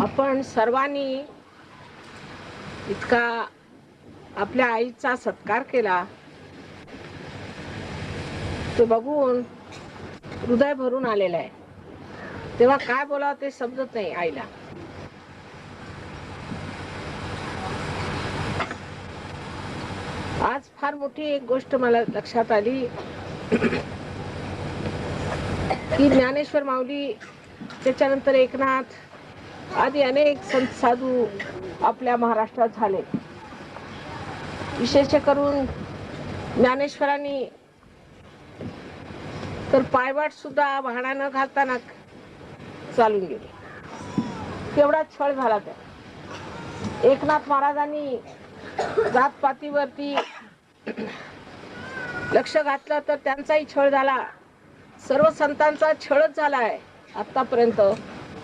आपण सर्वांनी इतका आपल्या आईचा सत्कार केला ते बघून हृदय भरून आलेलं आहे. तेव्हा काय बोलावं ते समजत नाही आईला. आज फार मोठी एक गोष्ट मला लक्षात आली की ज्ञानेश्वर माऊली, त्याच्यानंतर एकनाथ आदी अनेक संत साधू आपल्या महाराष्ट्रात झाले. विशेष करून ज्ञानेश्वरांनी तर पायवाट सुद्धा वाहना न घालताना चालून गेले. केवढा छळ झाला त्या. एकनाथ महाराजांनी जातपातीवरती लक्ष घातलं तर त्यांचाही छळ झाला. सर्व संतांचा छळच झाला आहे आतापर्यंत.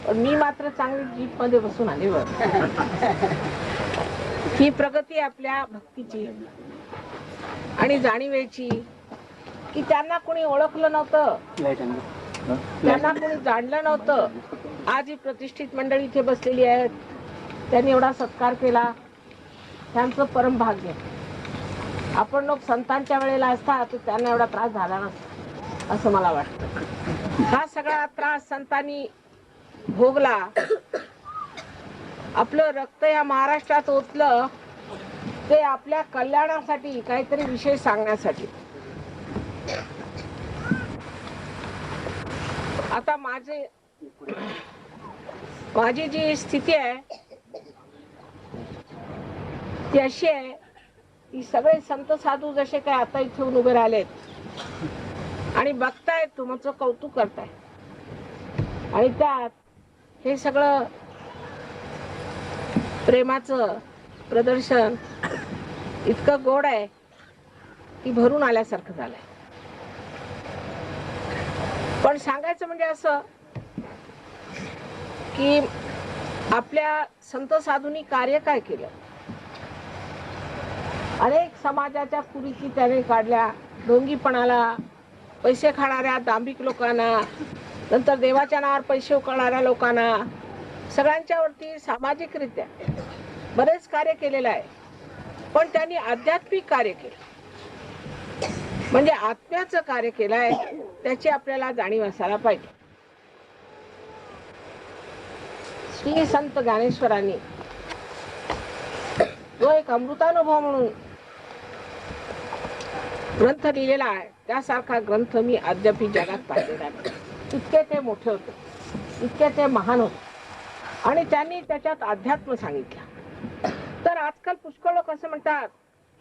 पण मी मात्र चांगली जीप मध्ये बसून आले वर. ही प्रगती आपल्या भक्तीची आणि जाणीवेची की त्यांना कोणी ओळखलं नव्हतं, त्यांना कोणी जाणलं नव्हतं. आज ही प्रतिष्ठित मंडळी इथे बसलेली आहेत. त्यांनी एवढा सत्कार केला, त्यांचं परम भाग्य. आपण लोक संतांच्या वेळेला असता तर त्यांना एवढा त्रास झाला नसता असं मला वाटतं. हा सगळा त्रास संतांनी भोगला. आपलं रक्त या महाराष्ट्रात ओतलं ते आपल्या कल्याणासाठी, काहीतरी विषय सांगण्यासाठी. आता माझी जी स्थिती आहे ती अशी आहे की सगळे संत साधू जसे काय आता इथे उभे राहिलेत आणि बघतायत, तुमचं कौतुक करताय आणि त्यात हे सगळं प्रेमाचं प्रदर्शन इतकं गोड आहे की भरून आल्यासारखं झालंय. पण सांगायचं म्हणजे असं की आपल्या संत साधूंनी कार्य काय केलं. अनेक समाजाच्या कुरीती त्याने काढल्या. ढोंगीपणाला, पैसे खाणाऱ्या दांभिक लोकांना, नंतर देवाच्या नावावर पैसे उकळणाऱ्या लोकांना, सगळ्यांच्या वरती सामाजिकरित्या बरेच कार्य केलेलं आहे. पण त्यांनी आध्यात्मिक कार्य केलं, म्हणजे आत्म्याचं कार्य केलंय. त्याची आपल्याला जाणीव असायला पाहिजे. श्री संत ज्ञानेश्वरांनी जो एक अमृतानुभव म्हणून ग्रंथ लिहिलेला आहे, त्यासारखा ग्रंथ मी अद्याप जगात पाहिलेला नाही. इतके ते मोठे होते, इतके ते महान होते आणि त्यांनी त्याच्यात अध्यात्म सांगितलं. तर आजकाल पुष्कळ लोक असं म्हणतात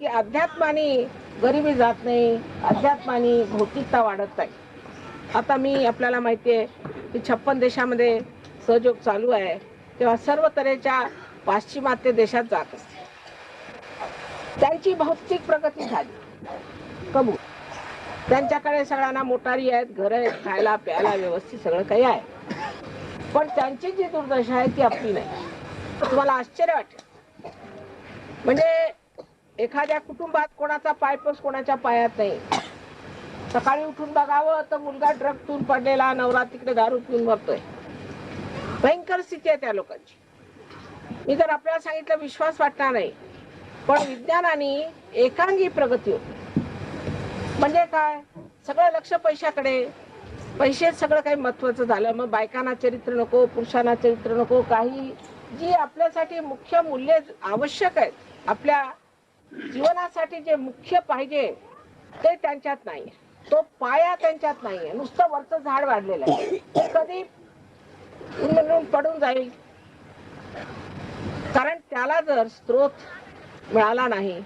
की अध्यात्माने गरिबी जात नाही, अध्यात्माने भौतिकता वाढत नाही. आता मी आपल्याला माहिती आहे की 56 देशामध्ये सहयोग चालू आहे, तेव्हा सर्व तऱ्हेच्या पाश्चिमात्य देशात जात असते. त्यांची भौतिक प्रगती झाली कबूल. त्यांच्याकडे सगळ्यांना मोटारी आहेत, घर आहेत, खायला प्यायला व्यवस्थित सगळं काही आहे. पण त्यांची जी दुर्दशा आहे ती आपली नाही. तुम्हाला आश्चर्य वाटेल, म्हणजे एखाद्या कुटुंबात कोणाचा पायपोस कोणाच्या पायात नाही. सकाळी उठून बघावं तर मुलगा ड्रग पिऊन पडलेला, नवरा तिकडे दारू पिऊन मरतोय. भयंकर स्थिती आहे त्या लोकांची. मी जर आपल्याला सांगितलं विश्वास वाटणार नाही, पण विज्ञानाने एकांगी प्रगती होते. म्हणजे काय, सगळं लक्ष पैशाकडे, पैसे सगळं काही महत्वाचं झालं. मग बायकांना चरित्र नको, पुरुषांना चरित्र नको, काही जी आपल्यासाठी मुख्य मूल्य आवश्यक आहेत, आपल्या जीवनासाठी जे मुख्य पाहिजे ते त्यांच्यात नाही. तो पाया त्यांच्यात नाहीये. नुसतं वरचं झाड वाढलेलं आहे, ते कधी पडून जाईल. कारण त्याला जर स्रोत मिळाला नाही,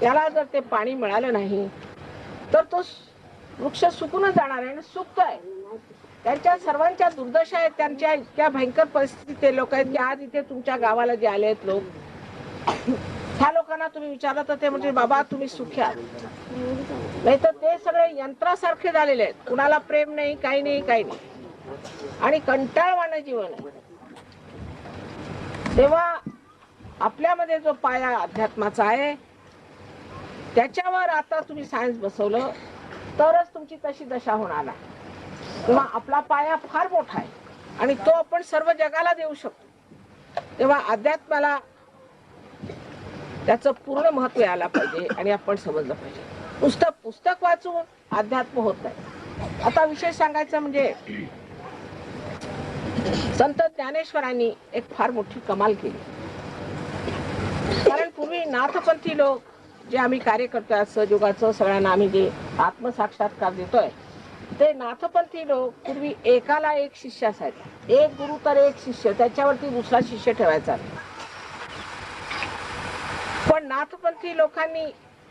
त्याला जर ते पाणी मिळालं नाही तर तो वृक्ष सुकूनच जाणार आहे. आणि सुकतोय. त्यांच्या सर्वांच्या दुर्दशा आहेत. त्यांच्या इतक्या भयंकर परिस्थिती लोक आहेत की आज इथे तुमच्या गावाला जे आले आहेत लोक, ह्या लोकांना तुम्ही विचारलं तर ते म्हणजे बाबा तुम्ही सुखी आहात, नाही तर ते सगळे यंत्रासारखे झालेले आहेत. कुणाला प्रेम नाही, काही नाही, काही नाही, आणि कंटाळवाणं जीवन आहे. तेव्हा आपल्यामध्ये जो पाया अध्यात्माचा आहे त्याच्यावर आता तुम्ही सायन्स बसवलं तरच तुमची तशी दशा होणार आहे. तेव्हा आपला पाया फार मोठा आहे आणि तो आपण सर्व जगाला देऊ शकतो. तेव्हा अध्यात्माला त्याचं पूर्ण महत्व यायला पाहिजे आणि आपण समजलं पाहिजे. पुस्तक वाचून अध्यात्म होत नाही. आता विशेष सांगायचं म्हणजे संत ज्ञानेश्वरांनी एक फार मोठी कमाल केली. कारण पूर्वी नाथपंथी लोक जे आम्ही कार्य करतोय सहयोगाचं, सगळ्यांना आम्ही जे आत्मसाक्षात्कार देतोय, ते नाथपंथी लोक पूर्वी एकाला एक शिष्य असायचा. एक गुरु तर एक शिष्य, त्याच्यावरती दुसरा शिष्य ठेवायचा. पण नाथपंथी लोकांनी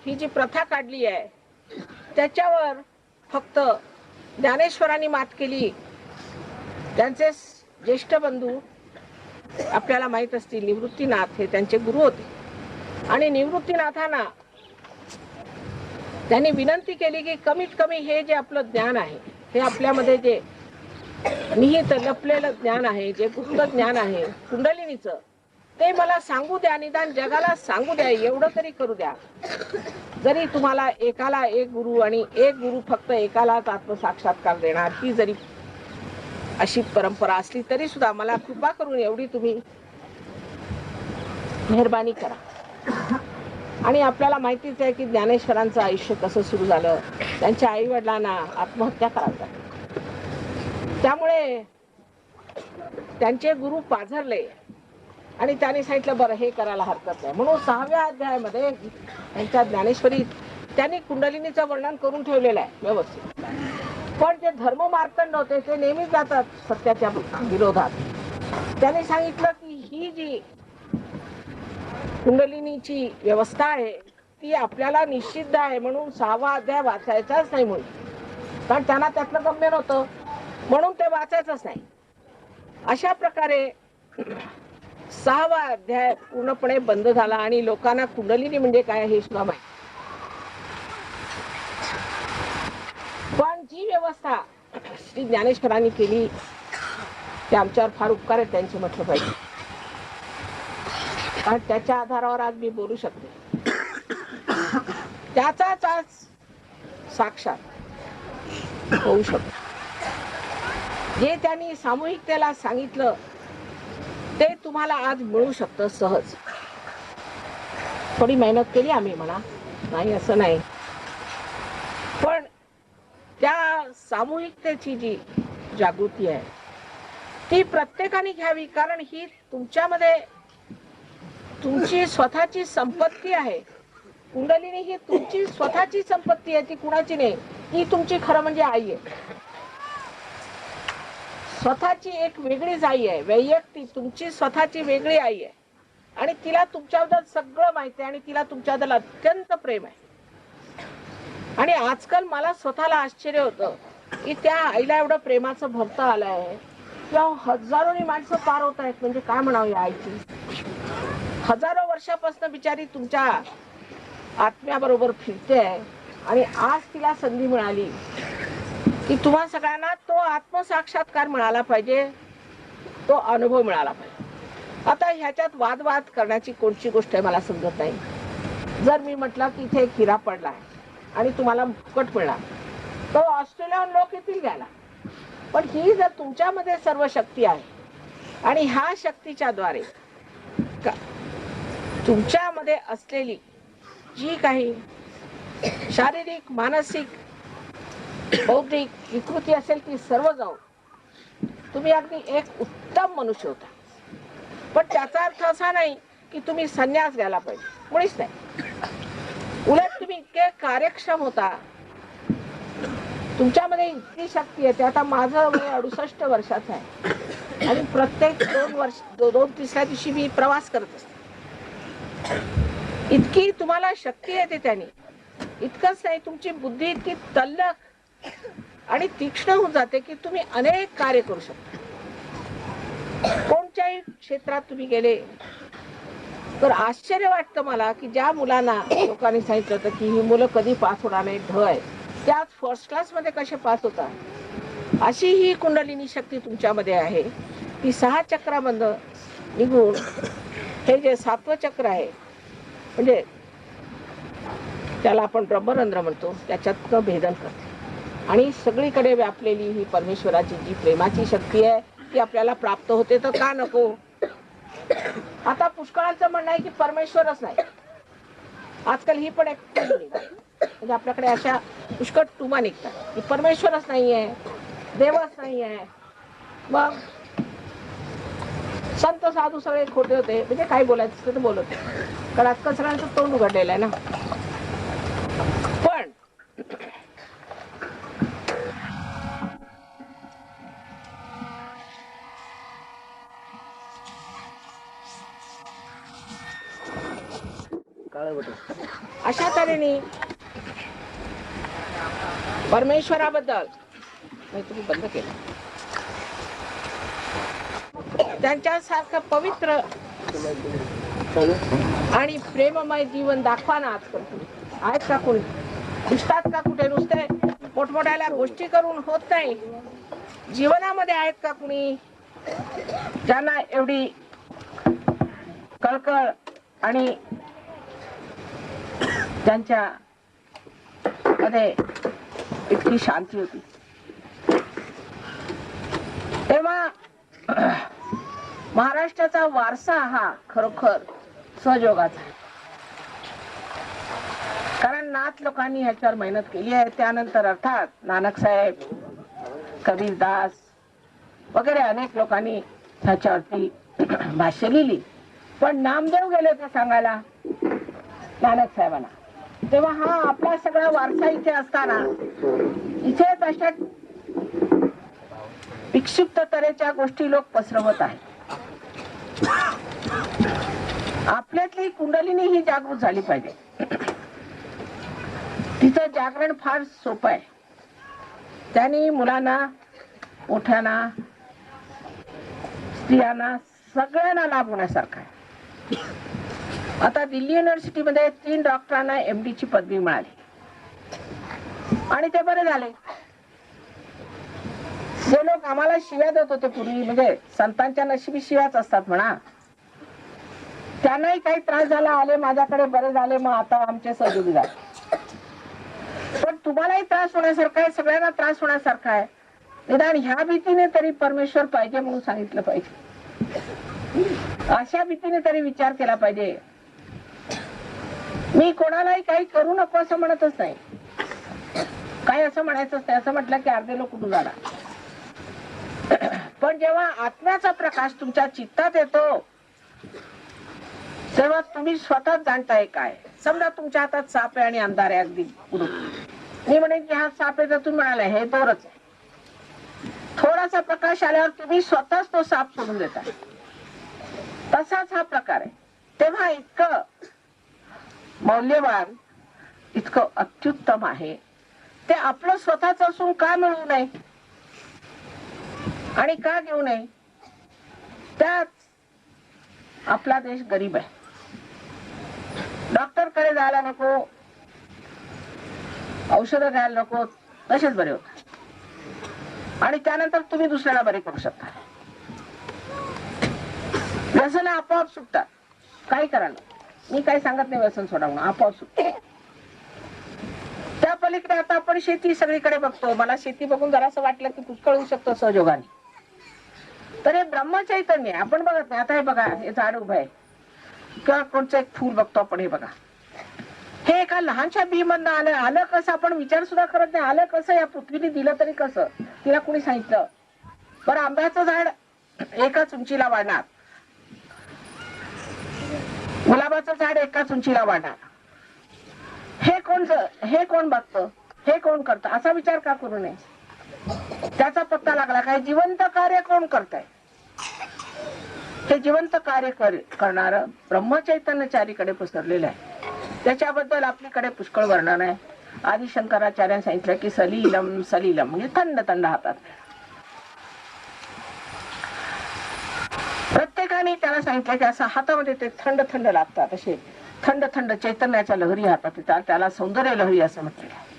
ही जी प्रथा काढली आहे त्याच्यावर फक्त ज्ञानेश्वरांनी मात केली. त्यांचे ज्येष्ठ बंधू आपल्याला माहित असतील, निवृत्तीनाथ हे त्यांचे गुरु होते. आणि निवृत्तीनाथांना त्यांनी विनंती केली की कमीत कमी हे जे आपलं ज्ञान आहे, हे आपल्यामध्ये जे निहित लपलेलं ज्ञान आहे, जे गुप्त ज्ञान आहे कुंडलिनीचं, ते मला सांगू द्या, निदान जगाला सांगू द्या, एवढं तरी करू द्या. जरी तुम्हाला एकाला एक गुरु आणि एक गुरु फक्त एकालाच आत्मसाक्षात्कार देणार, ही जरी अशी परंपरा असली तरी सुद्धा मला कृपा करून एवढी तुम्ही मेहरबानी करा. आणि आपल्याला माहितीच आहे की ज्ञानेश्वरांचं आयुष्य कसं सुरू झालं. त्यांच्या आई वडिलांना आत्महत्या करायला, त्यामुळे त्यांचे गुरु पाझरले आणि त्यांनी सांगितलं बरं हे करायला हरकत नाही. म्हणून 6व्या अध्यायामध्ये त्यांच्या ज्ञानेश्वरीत त्यांनी कुंडलिनीचं वर्णन करून ठेवलेलं आहे व्यवस्थित. पण जे धर्ममार्तंड होते ते नेहमी जातात सत्याच्या विरोधात. त्यांनी सांगितलं की ही जी कुंडलिनीची व्यवस्था आहे ती आपल्याला निषिद्ध आहे, म्हणून 6वा अध्याय वाचायचाच नाही म्हणून. कारण त्यांना त्यातलं गम्य नव्हतं म्हणून ते वाचायचंच नाही. अशा प्रकारे 6वा अध्याय पूर्णपणे बंद झाला आणि लोकांना कुंडलिनी म्हणजे काय हे सुद्धा माहिती. पण जी व्यवस्था श्री ज्ञानेश्वरांनी केली ते आमच्यावर फार उपकार आहेत त्यांचे म्हटलं पाहिजे. कारण त्याच्या आधारावर आज मी बोलू शकते. त्याचाच आज साक्षात होऊ शकतो. जे त्यांनी सामूहिकतेला सांगितलं ते तुम्हाला आज मिळू शकतं सहज. थोडी मेहनत केली आम्ही म्हणा, नाही असं नाही, पण त्या सामूहिकतेची जी जागृती आहे ती प्रत्येकाने घ्यावी. कारण ही तुमच्यामध्ये तुमची स्वतःची संपत्ती आहे. कुंडलिनी ही तुमची स्वतःची संपत्ती आहे, ती कुणाची नाही. ही तुमची खरं म्हणजे आई आहे. स्वतःची एक वेगळीच आई आहे, वैयक्तिक तुमची स्वतःची वेगळी आई आहे. आणि तिला तुमच्याबद्दल सगळं माहिती आहे आणि तिला तुमच्याबद्दल अत्यंत प्रेम आहे. आणि आजकाल मला स्वतःला आश्चर्य होतं की त्या आईला एवढं प्रेमाचं भरतं आलंय किंवा हजारोनी माणसं पार होत आहेत. म्हणजे काय म्हणावं या आईची. हजारो वर्षापासून बिचारी तुमच्या आत्म्याबरोबर फिरते आहे आणि आज तिला संधी मिळाली की तुम्हा सगळ्यांना तो आत्मसाक्षात्कार मिळाला पाहिजे, तो अनुभव मिळाला पाहिजे. आता ह्याच्यात वादवाद करण्याची कोणची गोष्ट आहे मला समजत नाही. जर मी म्हटलं की इथे एक हिरा पडलाय आणि तुम्हाला फुकट मिळणार, तो ऑस्ट्रेलियाहून लोक येतील घ्यायला. पण ही जर तुमच्यामध्ये सर्व शक्ती आहे आणि ह्या शक्तीच्या द्वारे तुमच्यामध्ये असलेली जी काही शारीरिक, मानसिक, बौद्धिक विकृती असेल ती सर्व जाऊन तुम्ही अगदी एक उत्तम मनुष्य होता. पण त्याचा अर्थ असा नाही की तुम्ही संन्यास घ्यायला पाहिजे, मुळीच नाही. उलट तुम्ही इतके कार्यक्षम होता, तुमच्यामध्ये इतकी शक्ती आहे. आता माझं वय 68 वर्षाचं आहे आणि प्रत्येक 2-3 दिवशी मी प्रवास करत असते. इतकी तुम्हाला शक्ती येते त्याने. इतकंच नाही, तुमची बुद्धी इतकी तल्लख आणि तीक्ष्ण होऊन जाते की तुम्ही अनेक कार्य करू शकता. कोणत्याही क्षेत्रात तुम्ही गेले तर आश्चर्य वाटतं मला की ज्या मुलांना लोकांनी सांगितलं होतं की ही मुलं कधी पास होणार नाही, ढ आहे, त्यात फर्स्ट क्लास मध्ये कसे पास होतात. अशी ही कुंडलिनी शक्ती तुमच्यामध्ये आहे. ती 6 चक्रामधून निघून हे जे 7वं चक्र आहे, म्हणजे त्याला आपण ब्रह्मरंध्र म्हणतो, त्याच्यात भेदन करते आणि सगळीकडे व्यापलेली ही परमेश्वराची जी प्रेमाची शक्ती आहे ती आपल्याला प्राप्त होते. तर का नको. आता पुष्कळांचं म्हणणं आहे की परमेश्वरच नाही. आजकाल ही पण एक म्हणजे आपल्याकडे अशा पुष्कळ टुमा निघतात की परमेश्वरच नाहीये, देवच नाहीये. मग संत साधू सगळे खोटे होते, म्हणजे काय बोलायचं ते बोलत होते. कारण आजकाल सगळ्यांचं तोंड उघडलेलं आहे ना. पण अशा तऱ्हेने परमेश्वराबद्दल तुम्ही बंद केलं, त्यांच्यासारखं पवित्र आणि प्रेममय जीवन दाखवा ना. आजकाल आहेत का कोणी? दिसतात का कुठे? नुसते मोठमोठ्याला गोष्टी करून होत नाही. जीवनामध्ये आहेत का कुणी ज्यांना एवढी कळकळ आणि त्यांच्या मध्ये इतकी शांती होती? तेव्हा महाराष्ट्राचा वारसा हा खरोखर सहयोगाचा आहे. कारण नाथ लोकांनी ह्याच्यावर मेहनत केली आहे. त्यानंतर अर्थात नानकसाहेब, कबीरदास वगैरे अनेक लोकांनी ह्याच्यावरती भाष्य लिहिली. पण नामदेव गेले होते सांगायला नानक साहेबांना. तेव्हा हा आपला सगळा वारसा इथे असताना इथेच अशा विक्षिप्त तऱ्हेच्या गोष्टी लोक पसरवत आहेत. आपल्यातली कुंडलिनी ही जागृत झाली पाहिजे. तिचं जागरण फार सोपं आहे. त्यांनी मुलांना, मोठ्यांना, स्त्रियांना सगळ्यांना लाभ होण्यासारखं आहे. आता दिल्ली युनिव्हर्सिटीमध्ये 3 डॉक्टरांना MD ची पदवी मिळाली आणि ते बरे झाले. जे लोक आम्हाला शिव्या देत होते पूर्वी, म्हणजे संतांच्या नशिबी शिव्याच असतात म्हणा, त्यांनाही काही त्रास झाला, आले माझ्याकडे, बरे झाले, मग आता आमचे सहयोगी झाले. पण तुम्हालाही त्रास होण्यासारखा आहे, सगळ्यांना त्रास होण्यासारखा आहे. निदान ह्या भीतीने तरी परमेश्वर पाहिजे म्हणून सांगितलं पाहिजे. अशा भीतीने तरी विचार केला पाहिजे. मी कोणालाही काही करू नको असं म्हणतच नाही, काही असं म्हणायचंच नाही. असं म्हटलं की अर्धे लोक कुठून जाणार. पण जेव्हा आत्म्याचा प्रकाश तुमच्या चित्तात येतो तेव्हा तुम्ही स्वतःच जाणताय काय. समजा तुमच्या हातात साप आहे आणि अंधार आहे अगदी पुढे. मी म्हणेन की हा साप आहे तर तुम्ही म्हणाले हे दोरच आहे. थोडासा प्रकाश आल्यावर तुम्ही स्वतःच तो साप सोडून देताय. तसाच हा प्रकार आहे. तेव्हा इतकं मौल्यवान, इतकं अत्युत्तम आहे ते आपलं स्वतःच असून का मिळू नये आणि का घेऊ नये. त्यात आपला देश गरीब आहे. डॉक्टर कडे जायला नको, औषधं घ्यायला नको, तसेच बरे होतात. आणि त्यानंतर तुम्ही दुसऱ्याला बरे करू शकता. व्यसन आपोआप सुटतात. काही करा ना, मी काही सांगत नाही व्यसन सोडावं, आपोआप सुटतात. त्या पलीकडे आता आपण शेती सगळीकडे बघतो. मला शेती बघून जरासं वाटलं की पुष्कळ होऊ शकतो सहयोगाने. तर हे ब्रह्मचैतन्य आपण बघत नाही. आता हे बघा, हे झाड उभं आहे किंवा कोणचं एक फूल बघतो आपण, हे बघा, हे एका लहानशा बी मधनं आलं कसं आपण विचार सुद्धा करत नाही. आलं कसं, या पृथ्वीने दिलं तरी कसं, तिला कोणी सांगितलं. बरं, आंब्याचं झाड एकाच उंचीला वाढणार, गुलाबाचं झाड एकाच उंचीला वाढणार. हे कोण बघतं, हे कोण करतं, असा विचार का करू नये. त्याचा पत्ता लागला काय, जिवंत कार्य कोण करतंय. हे जिवंत कार्य करणार ब्रह्मचैतन्य चारीकडे पसरलेलं आहे. त्याच्याबद्दल आपलीकडे पुष्कळ वर्णन आहे. आदि शंकराचार्यांनी सांगितलं की सलीलम सलीलम म्हणजे थंड थंड हातात. प्रत्येकाने त्याला सांगितलं की असं हातामध्ये ते थंड थंड लागतात, असे थंड थंड चैतन्याच्या लहरी हातात येतात. त्याला सौंदर्य लहरी असं म्हटलेलं आहे.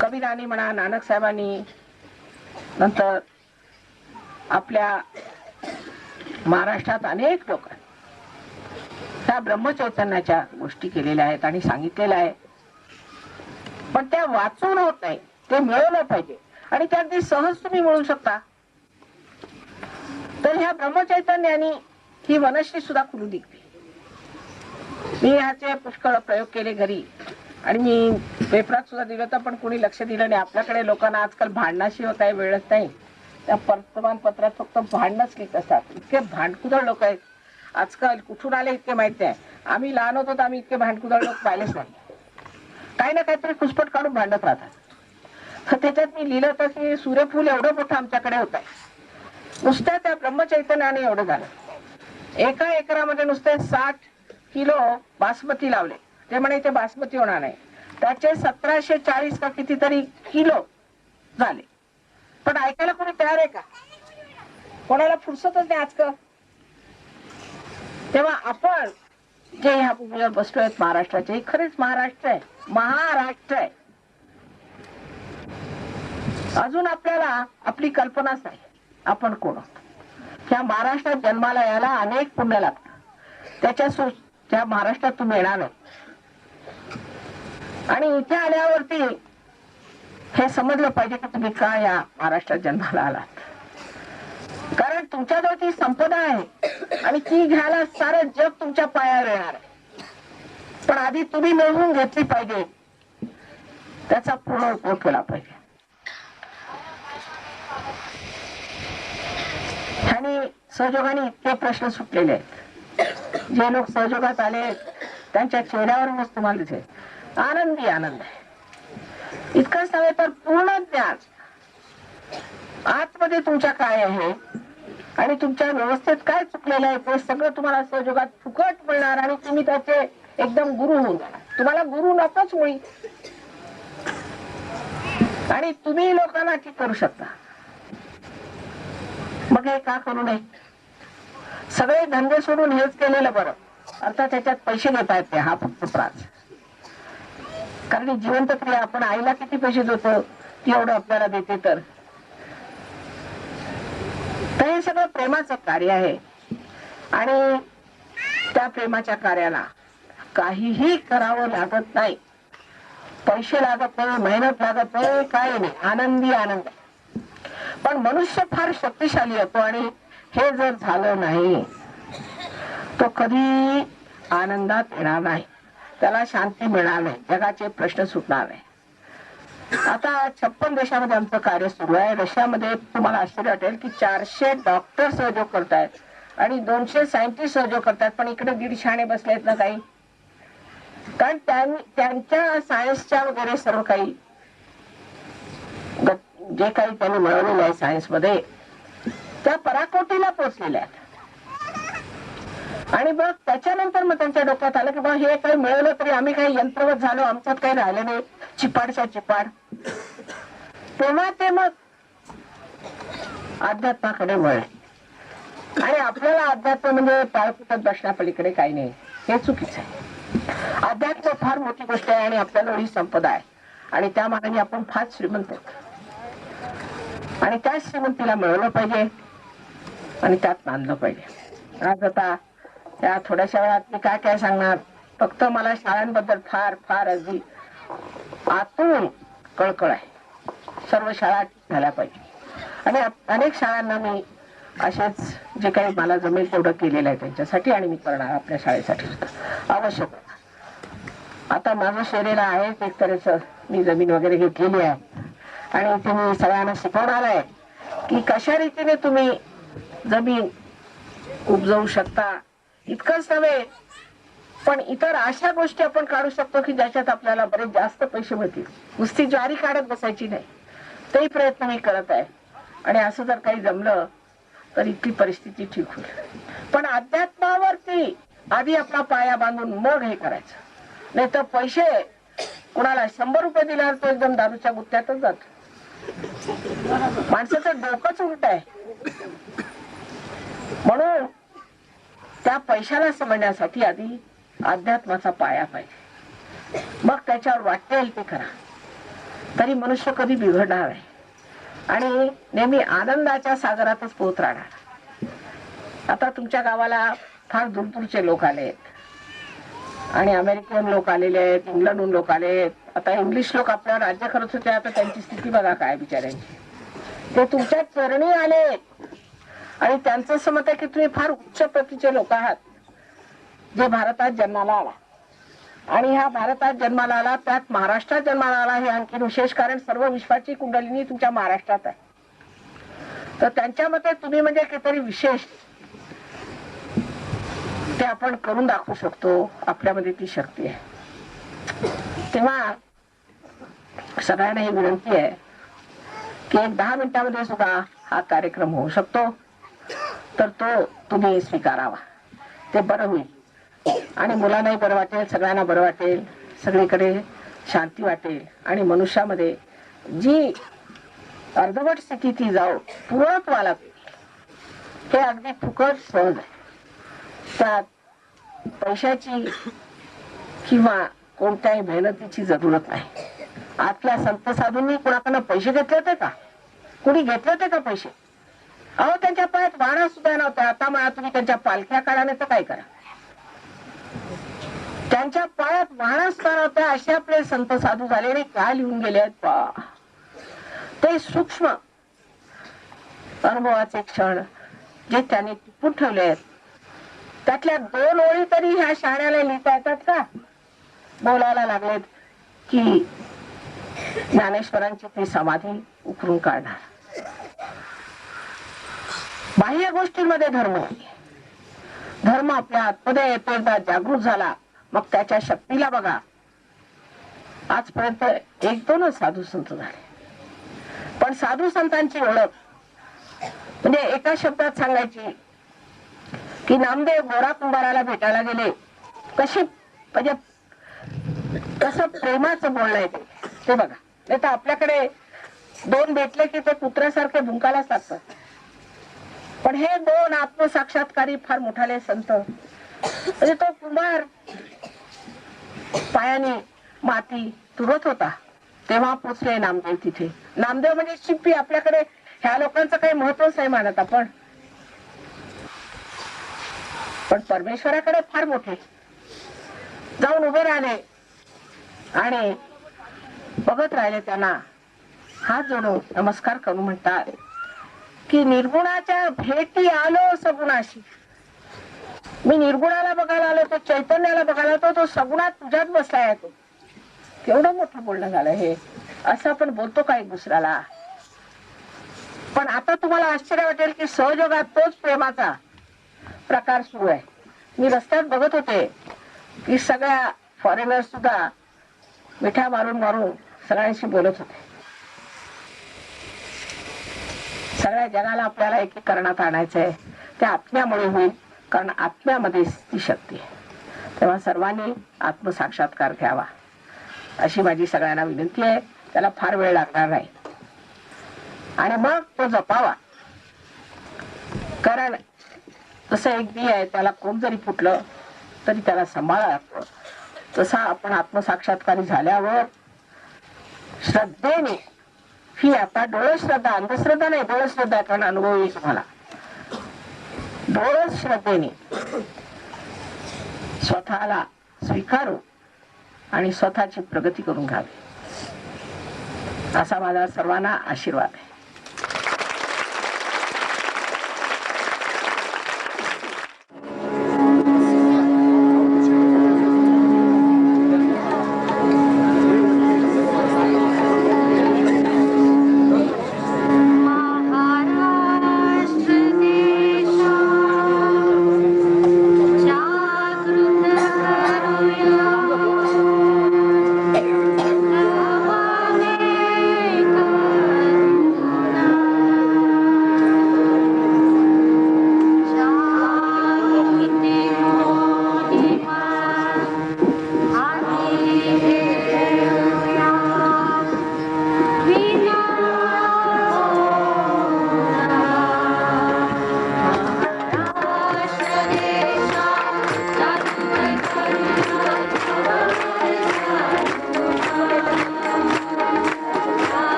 कबीरानी म्हणा, नानक साहेबांनी, नंतर आपल्या महाराष्ट्रात अनेक लोक त्या ब्रह्मचैतन्याच्या गोष्टी केलेल्या आहेत आणि सांगितलेल्या आहे. पण त्या वाचून होत नाही, ते मिळवलं पाहिजे. आणि ते अगदी सहज तुम्ही मिळवू शकता. तर ह्या ब्रह्मचैतन्याने ही वनश्री सुद्धा खुलू दिली. मी ह्याचे पुष्कळ प्रयोग केले घरी आणि मी पेपरात सुद्धा दिलं होतं, पण कोणी लक्ष दिलं नाही. आपल्याकडे लोकांना आजकाल भांडणाशिवाय काही वेळच नाही. त्या वर्तमानपत्रात फक्त भांडणच लिहित असतात. इतके भांडकुदळ लोक आहेत आजकाल. कुठून आले इतके माहित नाही. आम्ही लहान होतो तर आम्ही इतके भांडकुदळ लोक पाहिलेच नाही. काही ना काहीतरी खुसपट काढून भांडत राहतात. तर त्याच्यात मी लिहिलं होतं की सूर्यफूल एवढं मोठं आमच्याकडे होत आहे, नुसत्या त्या ब्रह्मचैतन्याने एवढं झालं. एका एकरामध्ये नुसते 60 किलो बासमती लावले. ते म्हणे ते बासमती होणार नाही. त्याचे 1740 का कितीतरी किलो झाले. पण ऐकायला कोणी तयार आहे का? कोणाला फुरसतच नाही आजकाल. तेव्हा आपण जे ह्या भूमीवर बसतोय महाराष्ट्राचे, हे खरेच महाराष्ट्र आहे, महाराष्ट्र आहे. अजून आपल्याला आपली कल्पनाच नाही आपण कोण आहोत. त्या महाराष्ट्रात जन्माला यायला अनेक पुण्य लागतात. त्या महाराष्ट्रात तुम्ही येणार नाही. आणि इथे आल्यावरती हे समजलं पाहिजे की तुम्ही का या महाराष्ट्रात जन्माला आलात. कारण तुमच्याजवळ ती संपदा आहे आणि ती घ्यायला सारं जग तुमच्या पायावर येणार आहे. पण आधी तुम्ही मिळवून घेतली पाहिजे, त्याचा पूर्ण उपयोग केला पाहिजे. आणि सहयोगाने इतके प्रश्न सुटलेले आहेत. जे लोक सहयोगात आले त्यांच्या चेहऱ्यावरूनच तुम्हाला दिसेल आनंदी आनंद आहे. इतकंच नव्हे तर पूर्ण ज्ञान आतमध्ये तुमच्या काय आहे आणि तुमच्या व्यवस्थेत काय चुकलेलं आहे ते सगळं तुम्हाला सहयोगात फुकट मिळणार आणि तुम्ही त्याचे एकदम गुरु होऊन जाणार. तुम्हाला गुरु नकोच मुळी. आणि तुम्ही लोकांना ठीक करू शकता. मग हे का करू नये? सगळे धंदे सोडून हेच केलेलं बरं. अर्थात त्याच्यात पैसे घेता येते, हा फक्त त्रास. कारण जिवंत क्रिया आपण आईला किती पैसे देतो ती एवढं आपल्याला देते. तर हे सगळं प्रेमाचं कार्य आहे आणि त्या प्रेमाच्या कार्याला काहीही करावं लागत नाही. पैसे लागत नाही, मेहनत लागत नाही, काही नाही. आनंदी आनंद. पण मनुष्य फार शक्तिशाली होतो आणि हे जर झालं नाही तो कधी आनंदात येणार नाही, त्याला शांती मिळणार नाही, जगाचे प्रश्न सुटणार नाही. आता 56 देशामध्ये आमचं कार्य सुरू आहे. रशियामध्ये तुम्हाला आश्चर्य वाटेल की 400 डॉक्टर सहयोग करतायत आणि 200 सायंटिस्ट सहयोग करतात. पण इकडे 150 बसलेत ना काही. कारण त्यांच्या सायन्सच्या वगैरे सर्व काही जे काही त्यांनी मिळवलेलं आहे सायन्स मध्ये त्या पराकोटीला पोहोचलेल्या आहेत. आणि बघ त्याच्यानंतर मग त्यांच्या डोक्यात आलं की बा हे काही मिळवलं तरी आम्ही काही यंत्रवत झालो, आमच्यात काही राहिलं नाही, चिपाडच्या चिपाड. तेव्हा ते मग अध्यात्माकडे वळले आणि आपल्याला अध्यात्म म्हणजे पाळपुटत बसण्यापलीकडे काही नाही, हे चुकीचं आहे. अध्यात्म फार मोठी गोष्ट आहे आणि आपल्याला ही संपदा आहे आणि त्या मानाने आपण फार श्रीमंत आहोत आणि त्या श्रीमंतीला मिळवलं पाहिजे आणि त्यात नांदलं पाहिजे. आज आता त्या थोड्याशा वेळात मी काय काय सांगणार. फक्त मला शाळांबद्दल फार फार अगदी आतून कळकळ आहे. सर्व शाळा झाल्या पाहिजे आणि अनेक शाळांना मी असेच जे काही मला जमेल तेवढं केलेलं आहे त्यांच्यासाठी आणि मी करणार आपल्या शाळेसाठी सुद्धा आवश्यक. आता माझं शरीर आहे एक तऱ्हेचं मी जमीन वगैरे घेतलेली आहे आणि इथे मी सगळ्यांना शिकवणार आहे की कशा रीतीने तुम्ही जमीन उपजवू शकता. इतकंच नव्हे पण इतर अशा गोष्टी आपण काढू शकतो की ज्याच्यात आपल्याला बरेच जास्त पैसे मिळतील. नुसती ज्वारी काढत बसायची नाही, तेही प्रयत्न मी करत आहे आणि असं जर काही जमलं तर इतकी परिस्थिती ठीक होईल. पण अध्यात्मावरती आधी आपला पाया बांधून मग हे करायचं. नाही तर पैसे कुणाला 100 रुपये दिल्यावर तो एकदम दारूच्या गुत्त्यातच जातो. माणसाचं डोकंच उलट आहे. म्हणून त्या पैशाला समजण्यासाठी आधी अध्यात्माचा पाया पाहिजे, मग त्याच्यावर वाटेल ते करा. तरी मनुष्य कधी बिघडणार आहे आणि नेहमी आनंदाच्या सागरातच पोहत राहणार. आता तुमच्या गावाला फार दूरदूरचे लोक आलेत आणि अमेरिकन लोक आलेले आहेत, इंग्लंडहून लोक आलेत. आता इंग्लिश लोक आपल्यावर राज्य करत होते, आता त्यांची स्थिती बघा काय बिचाऱ्यांची. ते तुमच्या चरणी आले आणि त्यांचं असं मत आहे की तुम्ही फार उच्च प्रतीचे लोक आहात जे भारतात जन्माला आला. आणि ह्या भारतात जन्माला आला, त्यात महाराष्ट्रात जन्माला आला हे आणखी विशेष, कारण सर्व विश्वाची कुंडलिनी तुमच्या महाराष्ट्रात आहे. तर त्यांच्या मते तुम्ही म्हणजे काहीतरी विशेष ते आपण करून दाखवू शकतो, आपल्यामध्ये ती शक्ती आहे. तेव्हा सगळ्यांना ही विनंती आहे की 10 मिनिटांमध्ये सुद्धा हा कार्यक्रम होऊ शकतो, तर तो तुम्ही स्वीकारावा. ते बरं होईल आणि मुलांनाही बरं वाटेल, सगळ्यांना बरं वाटेल, सगळीकडे शांती वाटेल आणि मनुष्यामध्ये जी अर्धवट स्थिती ती जाऊ पूर्णत्वाला, हे अगदी फुकट सहज आहे. त्यात पैशाची किंवा कोणत्याही मेहनतीची जरूरत नाही. आतल्या संत साधूंनी कुणाकडनं पैसे घेतले होते का? कुणी घेतले होते का पैसे? अहो, त्यांच्या पायात वाणा सुद्धा नव्हत्या. आता म्हणा तुम्ही त्यांच्या पालख्या काढा, नाही तर काय करा, त्यांच्या पायात वाणा सुद्धा नव्हत्या. असे आपले संत साधू झाले आणि काय लिहून गेले आहेत पा. ते सूक्ष्म अनुभवाचे क्षण जे त्यांनी टिपून ठेवले आहेत, त्यातल्या 2 ओळी तरी ह्या शहाण्याला लिहिता येतात का? बोलायला लागलेत की ज्ञानेश्वरांची ती समाधी उकरून काढणार. बाह्य गोष्टींमध्ये धर्म आपल्या आतमध्ये येतो. एकदा जागृत झाला मग त्याच्या शक्तीला बघा. आजपर्यंत 1-2च साधू संत झाले, पण साधू संतांची ओळख म्हणजे एका शब्दात सांगायची की नामदेव गोरा कुंभाराला भेटायला गेले, कशी म्हणजे कसं प्रेमाचं बोलणं येते ते बघा. नाही तर आपल्याकडे 2 भेटले की ते कुत्र्यासारखे भुंकायला लागतात, पण हे 2 आत्मसाक्षात्कारी फार मोठाले संत. म्हणजे तो कुंभार पायाने माती तुरत होता तेव्हा पोचले नामदेव तिथे. नामदेव म्हणजे शिंपी. आपल्याकडे ह्या लोकांचं काही महत्वच नाही मानत आपण, पण परमेश्वराकडे फार मोठे. जाऊन उभे राहिले आणि बघत राहिले, त्यांना हात जोडून नमस्कार करून म्हणतात की निर्गुणाच्या भेटी आलो सगुणाशी. मी निर्गुणाला बघायला आलो, तो चैतन्याला बघायला आलो, तो सगुणात तुझ्यात बसलाय. तो केवढं मोठं बोलणं झालं हे. असं आपण बोलतो का एक दुसऱ्याला? पण आता तुम्हाला आश्चर्य वाटेल की सहयोगात तोच प्रेमाचा प्रकार सुरू आहे. मी रस्त्यात बघत होते की सगळ्या फॉरेनर सुद्धा मिठ्या मारून मारून सगळ्यांशी बोलत होते. सगळ्या जगाला आपल्याला एकीकरणात आणायचंय. त्या आत्म्यामुळे होईल, कारण आत्म्यामध्ये ती शक्ती आहे. तेव्हा सर्वांनी आत्मसाक्षात्कार घ्यावा अशी माझी सगळ्यांना विनंती आहे. त्याला फार वेळ लागणार नाही आणि मग तो जपावा. कारण तसं एक बी आहे, त्याला कोण जरी फुटलं तरी त्याला सांभाळा. तसा आपण आत्मसाक्षात्कारी झाल्यावर श्रद्धेने, ही आता डोळ श्रद्धा, अंधश्रद्धा नाही, डोळ श्रद्धा, कारण अनुभव येईल तुम्हाला. डोळ श्रद्धेने स्वतःला स्वीकारू आणि स्वतःची प्रगती करून घ्यावी असा माझा सर्वांना आशीर्वाद आहे.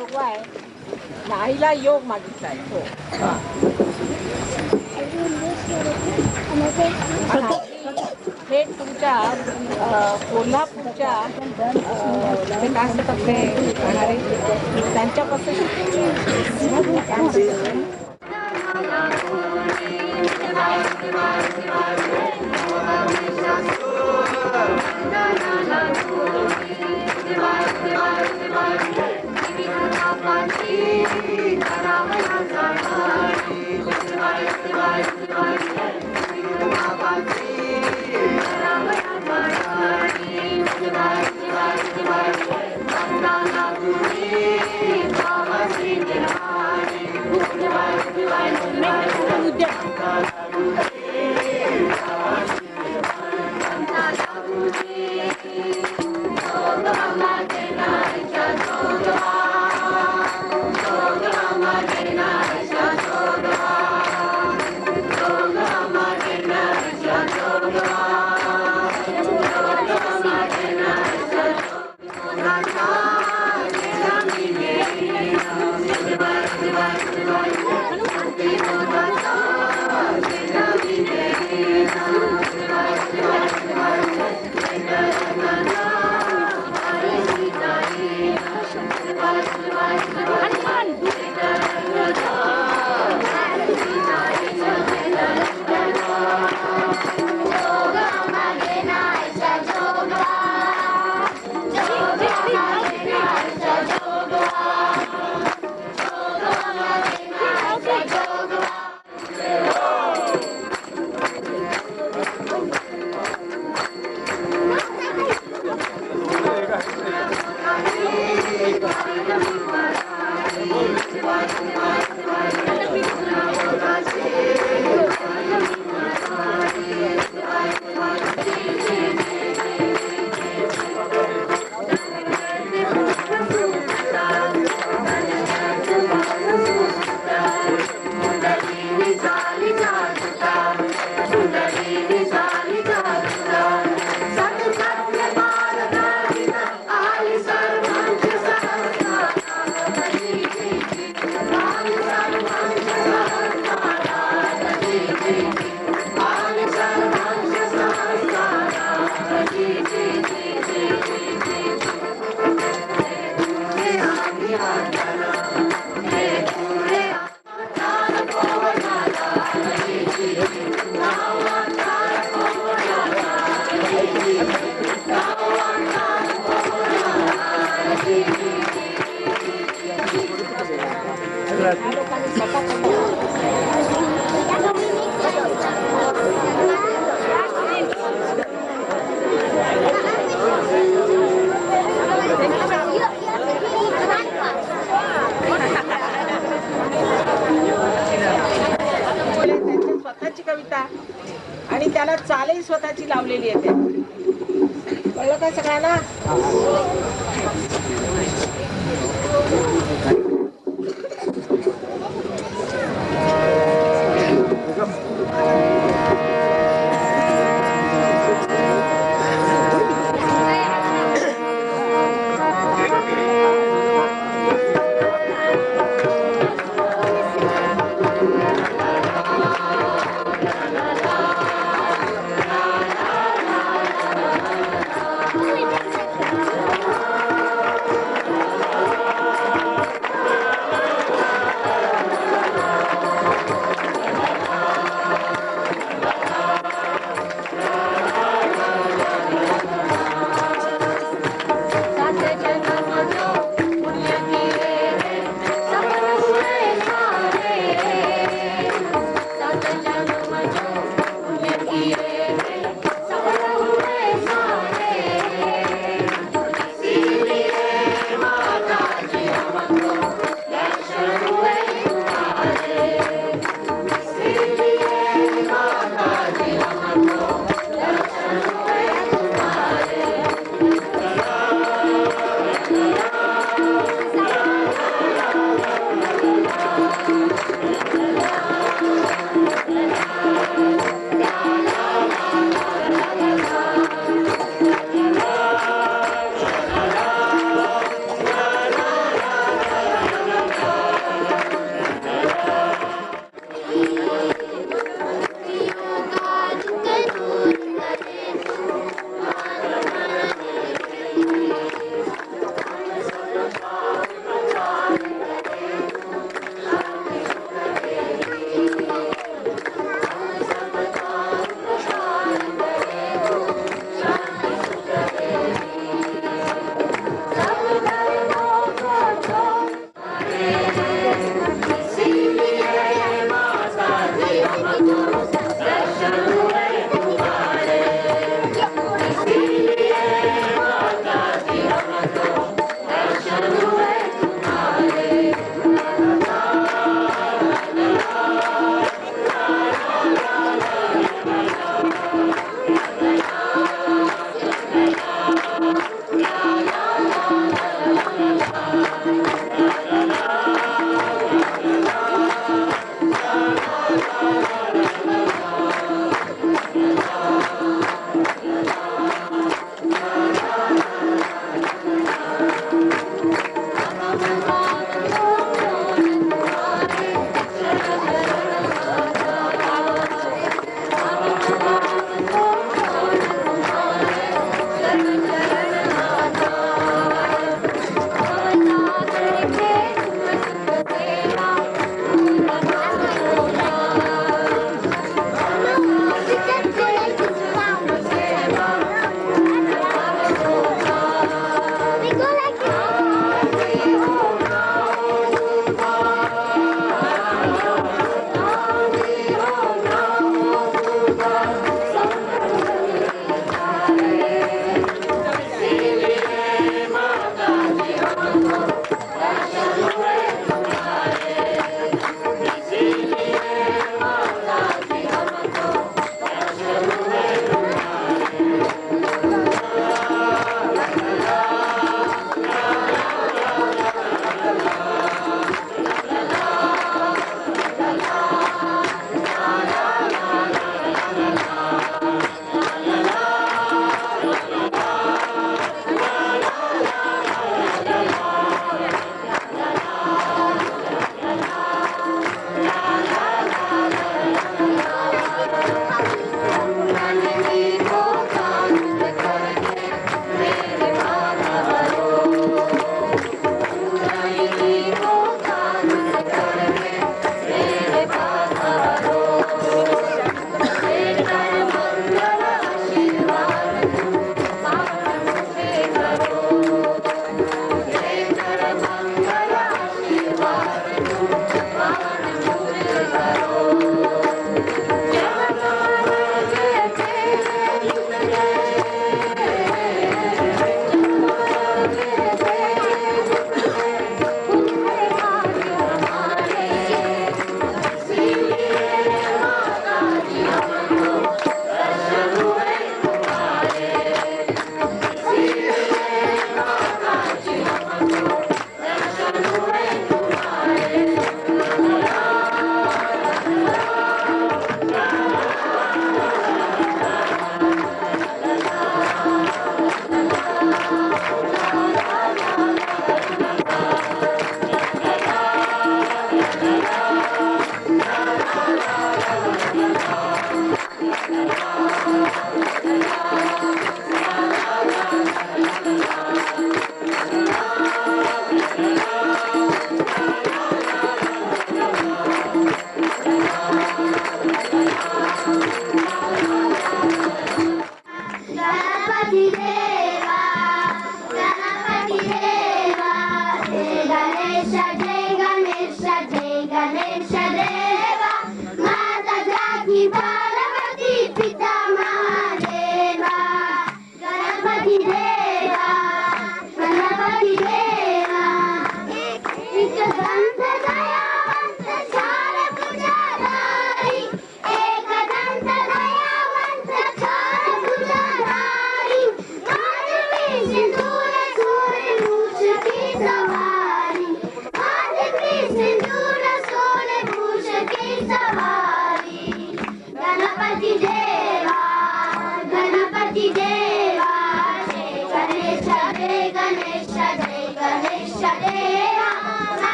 जोगवा आहे, नाहीला योग मागितलाय. हो. हे तुमच्या कोल्हापूरच्या ते काय असतात आपले राहणारे त्यांच्यापासून स्वतःची कविता आणि त्याला चालही स्वतःची लावलेली आहे. कळलं का सगळ्यांना?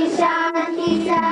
शांति शांति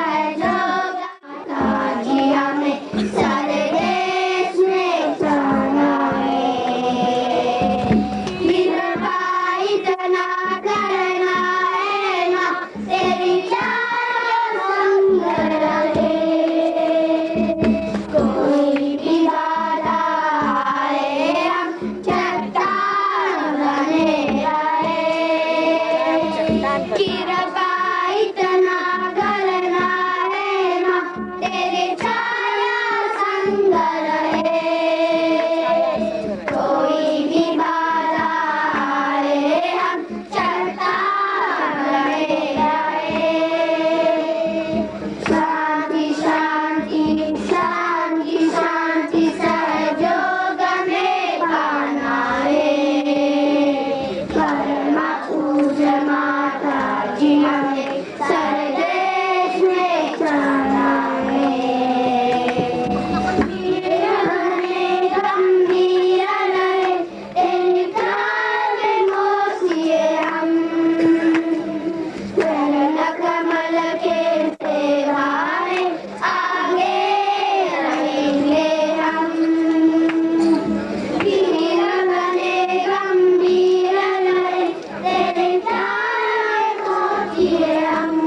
साथी है हम,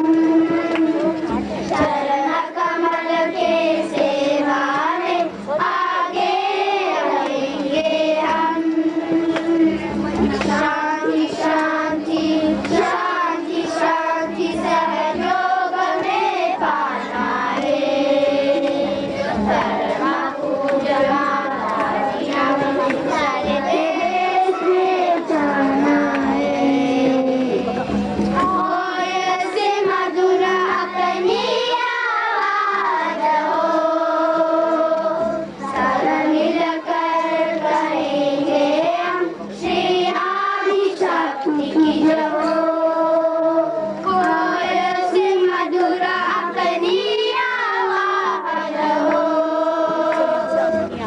चरण कमल के सेवा में आगे रहेंगे हम। शांति शांति शांति शांति सहयोग में पाना है, धर्म पूजना सारे देश में जाना है। और से मधुर अपनी आवाज हो, सारा मिलकर कहेंगे हम श्री आदि शक्ति की जय हो। और से मधुर अपनी आवाज हो,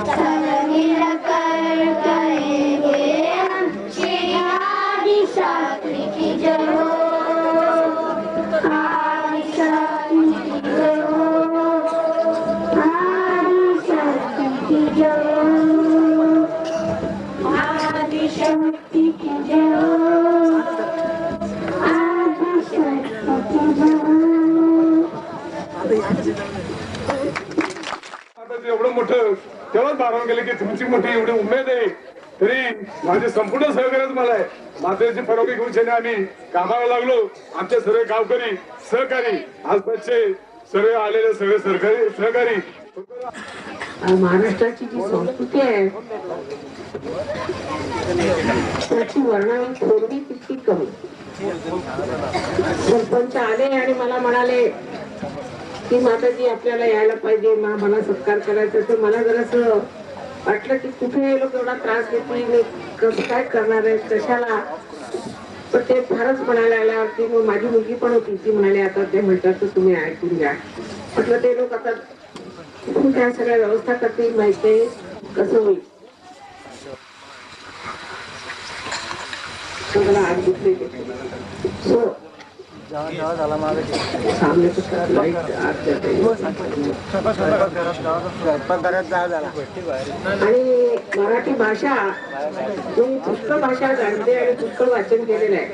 सारा मिलकर कहेंगे हम श्री आदि शक्ति की जय हो। आदि शक्ति की जय हो, आदि शक्ति की जय हो, आदि शक्ति की जय हो, आदि शक्ति की जय हो। आता ते एवढं मोठं तेव्हाच भारावून गेले की तुमची मोठी एवढी उमेद आहे, तरी माझे संपूर्ण सहकार्य तुम्हाला आहे. मातेची फरोगी घेऊन आम्ही कामाला लागलो. आमचे सर्व गावकरी सहकारी आसपासचे सर्व आलेले सगळे सरकारी सहकारी महाराष्ट्राची जी संस्कृती आहे त्याची वर्णन थोडी तितकी कमी. सरपंच आले आणि मला म्हणाले की माताजी आपल्याला यायला पाहिजे, मला सत्कार करायचा. तर मला जरासं वाटलं की कुठे हे लोक एवढा त्रास घेतली, कसं काय करणार आहे, कशाला. पण ते फारच म्हणायला लागल्यावरती मग माझी मुलगी पण होती, ती म्हणाली आता ते म्हणतात तर तुम्ही ऐकून घ्या. म्हटलं ते लोक आता कुठून त्या सगळ्या व्यवस्था करतील, माहिती कसं होईल. मला आज दुसरी सामने लाईट आणि मराठी भाषा मी पुष्कळ भाषा जाणते आणि पुष्कळ वाचन केलेलं आहे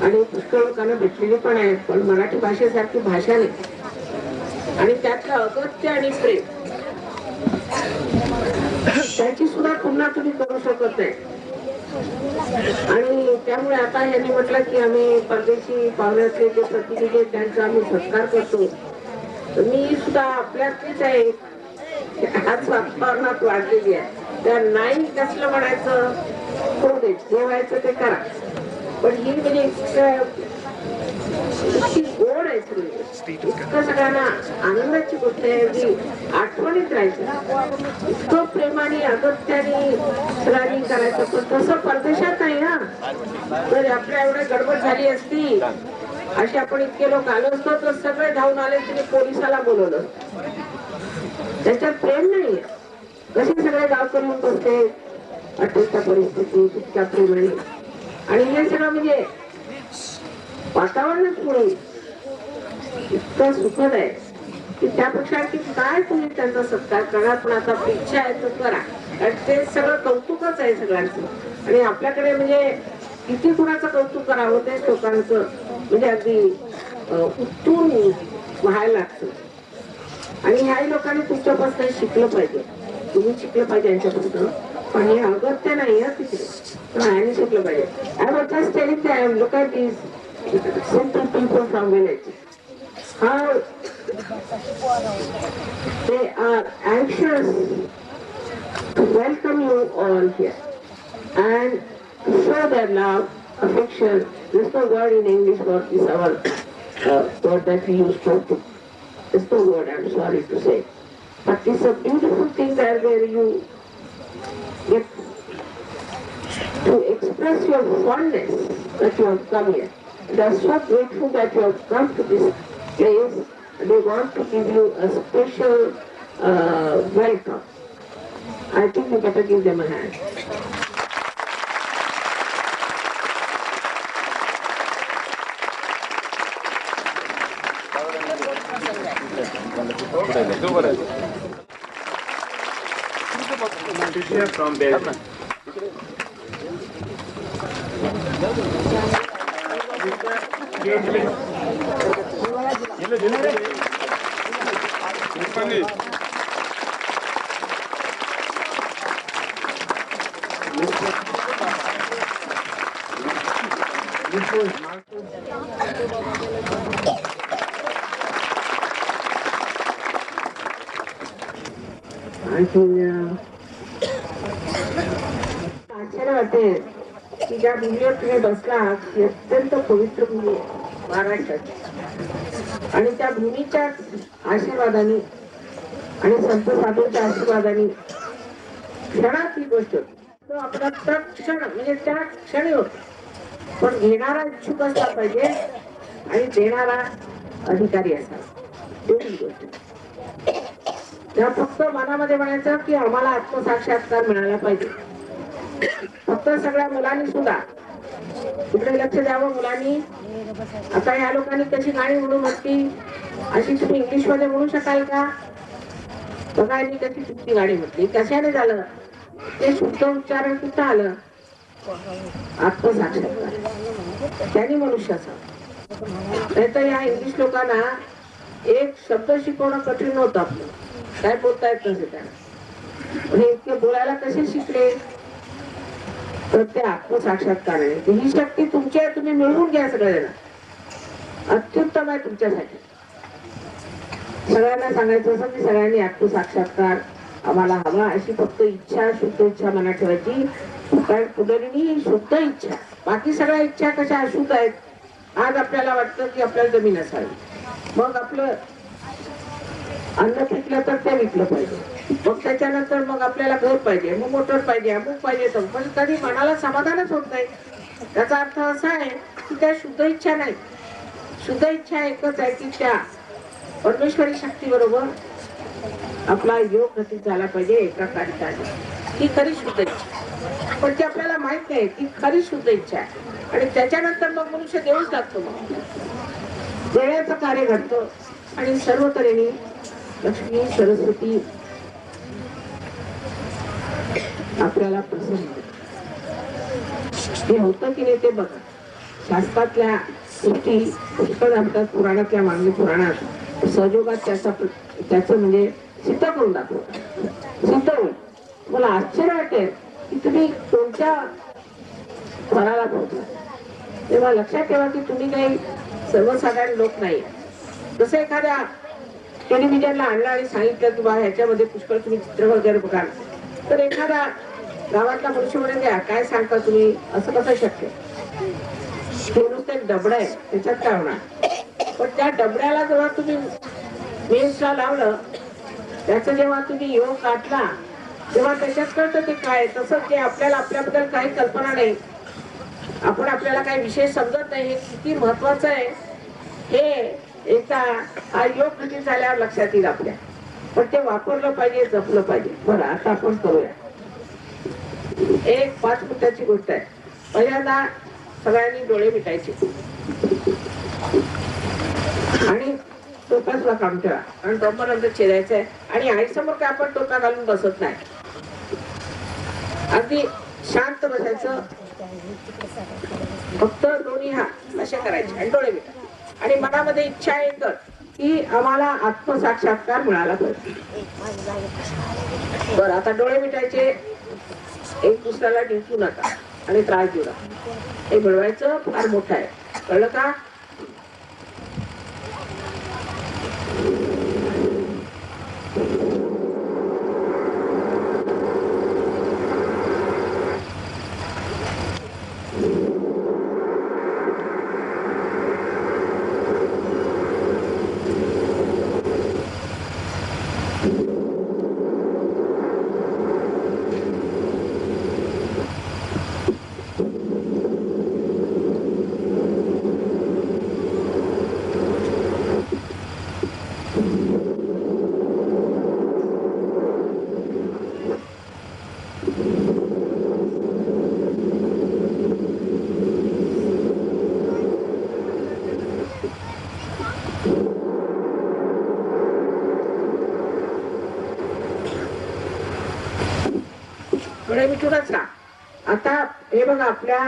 आणि पुष्कळ लोकांना भेटलेली पण आहे. पण मराठी भाषेसारखी भाषा नाही आणि त्यातलं अगत्य आणि प्रेम त्याची सुद्धा पुन्हा तुम्ही करू शकत नाही. आणि त्यामुळे आता यांनी म्हटलं की आम्ही परदेशी पाहुण्याचे जे प्रतिनिधी त्यांचा आम्ही सत्कार करतो. तर मी सुद्धा आपल्यातलीच आहे, आज वातावरणात वाढलेली आहे. त्या नाही कसलं म्हणायचं करू दे, जे व्हायचं ते करा. पण ही म्हणजे इतकी गोड आहे सगळी, इतकं सगळ्यांना आनंदाची गोष्ट आहे जी आठवणीत राहायची. इतकं प्रेमाने अगत्याने सगळ्यांनी करायचं. पण तसं परदेशात नाही ना. तर आपल्या एवढी गडबड झाली असती, असे आपण इतके लोक आलो असतो तर सगळे धावून आले तिने पोलिसाला बोलवलं. त्याच्यात प्रेम नाही. कसे सगळे गावकरी बसते अटकच्या परिस्थिती इतक्या प्रेमाने. आणि हे सगळं म्हणजे वातावरणच पुढे इतकं सुखद आहे की त्यापेक्षा की काय तुम्ही त्यांचा सत्कार करा. पण आता इच्छा आहे तर करा. ते सगळं कौतुकच आहे सगळ्यांचं. आणि आपल्याकडे म्हणजे किती कुणाचं कौतुक करावं तेच लोकांचं म्हणजे अगदी उत्तून व्हायला लागतं. आणि ह्याही लोकांनी तुमच्यापासून शिकलं पाहिजे, तुम्ही शिकलं पाहिजे यांच्यापासून. पण हे अगत्य नाही आहे तिथे, पण ह्याने शिकलं पाहिजे. I was just telling them, look at this simple people from village, how they are anxious to welcome you all here and to show their love, affection. There's no word in English for this our word that we use to. There's no word, I'm sorry to say. But it's a beautiful thing that where you get to express your fondness that you have come here. They are so grateful that you have come to this place. They want to give you a special welcome. I think you better give them a hand. From there. आश्चर्य वाटेल की ज्या भूमीवर तुम्ही बसला ती अत्यंत पवित्र भूमी आहे महाराष्ट्राची. आणि त्या भूमीच्या आशीर्वादाने आणि संत साधूच्या आशीर्वादाने क्षणात ही गोष्ट होती. तो आपला तत्क्षण म्हणजे त्या क्षणी होतो. पण घेणारा इच्छुक असला पाहिजे आणि देणारा अधिकारी असावा एवढी गोष्ट. त्या फक्त मनामध्ये म्हणायचं की आम्हाला आत्मसाक्षात्कार मिळाला पाहिजे. फक्त सगळ्या मुलांनी सुद्धा इकडे लक्ष द्यावं. मुलांनी आता या लोकांनी कशी गाणी म्हणून म्हटली अशी तुम्ही इंग्लिश मध्ये म्हणू शकाल का? बघा यांनी कशी चुकी गाणी म्हटली. कशाने झालं ते शुद्ध उच्चारण कुठं आलं? आत्मसाक्षात्कार त्यांनी मनुष्य असावं. नाही तर या इंग्लिश लोकांना एक शब्द शिकवणं कठीण होतं. आपलं काय बोलता येत नसे त्यांना. पण इतके बोलायला कसे शिकले? तर ते आत्मसाक्षात्कार आहे. ही शक्ती तुमची आहे. तुम्ही मिळवून घ्या सगळ्यांना. अत्युत्तम आहे तुमच्यासाठी. सगळ्यांना सांगायचं असं की सगळ्यांनी आत्मसाक्षात्कार आम्हाला हवा अशी फक्त इच्छा शुद्ध इच्छा मनात ठेवायची. कारण पुढे शुद्ध इच्छा. बाकी सगळ्या इच्छा कशा अशुद्ध आहेत. आज आपल्याला वाटतं की आपल्याला जमीन असावी. मग आपलं अन्न पिकलं तर ते विकलं पाहिजे. मग त्याच्यानंतर मग आपल्याला घर पाहिजे, मग मोटर पाहिजे, अमुक पाहिजे. पण कधी मनाला समाधानच होत नाही. त्याचा अर्थ असा आहे की त्या शुद्ध इच्छा नाही. शुद्ध इच्छा एकच आहे की त्या परमेश्वरी शक्ती बरोबर आपला योग गती झाला पाहिजे. एकाकारिता ही खरी शुद्ध इच्छा. पण ती आपल्याला माहित नाही ती खरी शुद्ध इच्छा आहे. आणि त्याच्यानंतर मग मनुष्य देऊच लागतो. मग देण्याचं कार्य घडतं आणि सर्व तऱ्हेने लक्ष्मी सरस्वती आपल्याला प्रसन्न हे होतं की नाही ते बघा. शास्त्रातल्या गोष्टी पुष्कळ असतात. पुराणातल्या मागणी पुराणात सहयोगात त्याचं म्हणजे सिद्ध करून दाखवतात. सिद्ध होईल. मला आश्चर्य वाटेल की तुम्ही कोणत्या फळाला पोहोचला. तेव्हा लक्षात ठेवा की तुम्ही काही सर्वसाधारण लोक नाही. जसं एखाद्या टेलिव्हिजनला आणलं आणि सांगितलं की बा ह्याच्यामध्ये पुष्कळ तुम्ही चित्र वगैरे बघाल तर एखादा गावातला मनुष्य म्हणेल द्या काय सांगता तुम्ही असं कसं शक्य. ते नुसतं एक डबडं आहे त्याच्यात काय होणार. पण त्या डबड्याला जेव्हा तुम्ही मेन्सला लावलं त्याचा जेव्हा तुम्ही योग काढला तेव्हा त्याच्यात कळतं ते काय. तसंच जे आपल्याला आपल्याबद्दल काही कल्पना नाही आपण आपल्याला काही विशेष समजत नाही हे किती महत्वाचं आहे हे एकदा हा योग गती झाल्यावर लक्षात येईल आपल्या. पण ते वापरलं पाहिजे जपलं पाहिजे. बरं आता आपण करूया. एक 5 मिनिटाची गोष्ट आहे. पहिल्यांदा सगळ्यांनी डोळे मिटायचे आणि टोप्यातला काम ठेवा. कारण ब्रह्मानंद छेदायचं आहे आणि आईसमोर काय आपण टोपा घालून बसत नाही. अगदी शांत बसायचं. फक्त दोन्ही हात असे करायचे आणि डोळे मिटा. आणि मनामध्ये इच्छा एकच की आम्हाला आत्मसाक्षात्कार मिळाला पाहिजे. बरं आता डोळे मिटायचे. एक दुसऱ्याला डिंचू नका आणि त्रास देऊ नका. हे मिळवायचं फार मोठं आहे. कळलं का? डोळे मिटूनच राहा. आता हे बघा आपल्या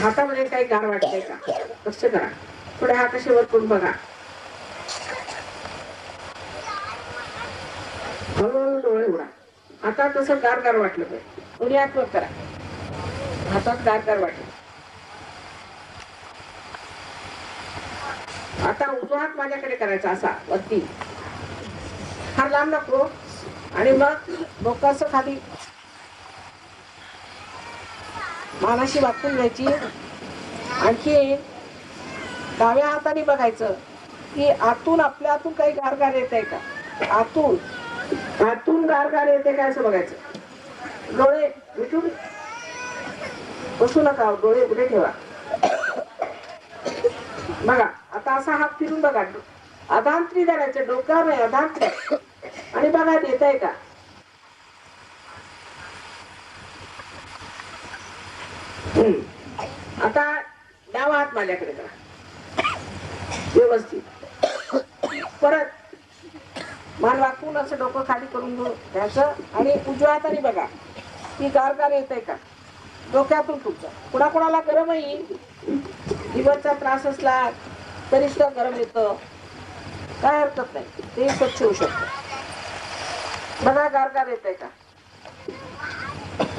हातामध्ये काही गार वाटतंय का लक्ष करा. थोडे हात असे वर करून बघा. हळूहळू डोळे उघडा. हातात असं गार गार वाटलं पाहिजे. दोन्ही हात वर करा. हातात गार गार वाटलं. आता उजवा हात माझ्याकडे करायचा असा वरती, फार लांब नको. आणि मग डोकं असं खाली मानाशी वाकून घ्यायची. आणखी डाव्या हाताने बघायचं की आतून आपल्या आतून काही गारगार येत आहे का. आतून गारगार येते काय असं बघायचं. डोळे मिटून बसू नका, डोळे उघडे ठेवा. बघा आता असा हात फिरून बघा. अधांतरी धरायचं, डोक्यावर नाही, अधांतरी. आणि बघा येत आहे का. आता डावा हात माझ्याकडे करा व्यवस्थित. परत मान वाकून असं डोकं खाली करून घ्यायचं. आणि उजव्या हाताने बघा की गारगार येत आहे का डोक्यातून तुमचं. कुणाकुणाला गरम येईल, लिव्हरचा त्रास असला तरी सुद्धा गरम येतं, काय हरकत नाही, ते स्वच्छ होऊ शकतं. बघा गारगार येत आहे का.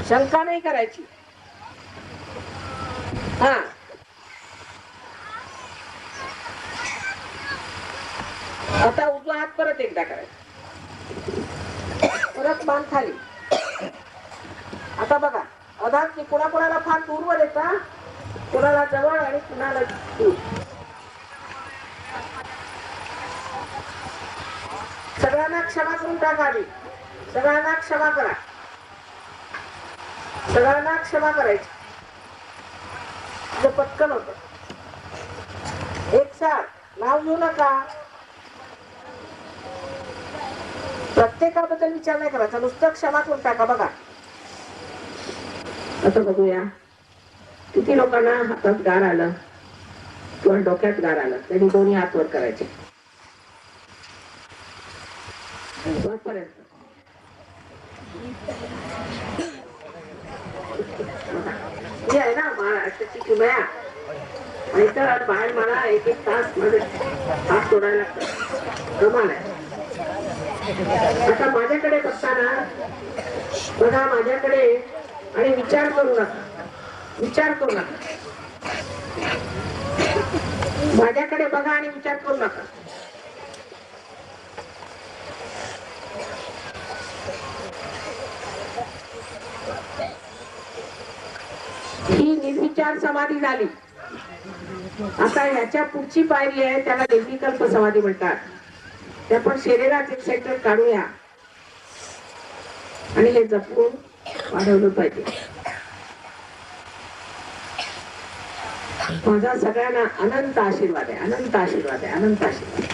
शंका नाही करायची. हा आता उजवा हात परत एकदा करायचा. परत मान खाली. आता बघा अधात कुणाकुणाला फार दूरवर येता, कुणाला जवळ आणि कुणाला दूर. सगळ्यांना क्षमा करून टाका. आधी सगळ्यांना क्षमा करा. सगळ्यांना क्षमा करायची. पटकन होत. एक साथ नाव घेऊ नका. प्रत्येकाबद्दल विचार नाही करायचा, नुसतं क्षमा करून टाका. बघा आता बघूया किती लोकांना हातात गार आलं किंवा डोक्यात गार आलं. त्यांनी दोन्ही हात वर करायचे वरपर्यंत. हे आहे ना महाराष्ट्राची किमया. नाहीतर बाहेर मला एक एक तास मध्ये हात सोडायला लागतात. कमाल आहे. आता माझ्याकडे बघताना बघा माझ्याकडे आणि विचार करू नका. विचार करू नका. माझ्याकडे बघा आणि विचार करू नका. ही निर्विचार समाधी झाली. आता ह्याच्या पुढची पायरी आहे, त्याला निर्विकल्प समाधी म्हणतात. ते आपण शरीरात एक सेक्टर काढूया आणि हे जपून वाढवलं पाहिजे. माझा सगळ्यांना अनंत आशीर्वाद आहे. अनंत आशीर्वाद आहे. अनंत आशीर्वाद.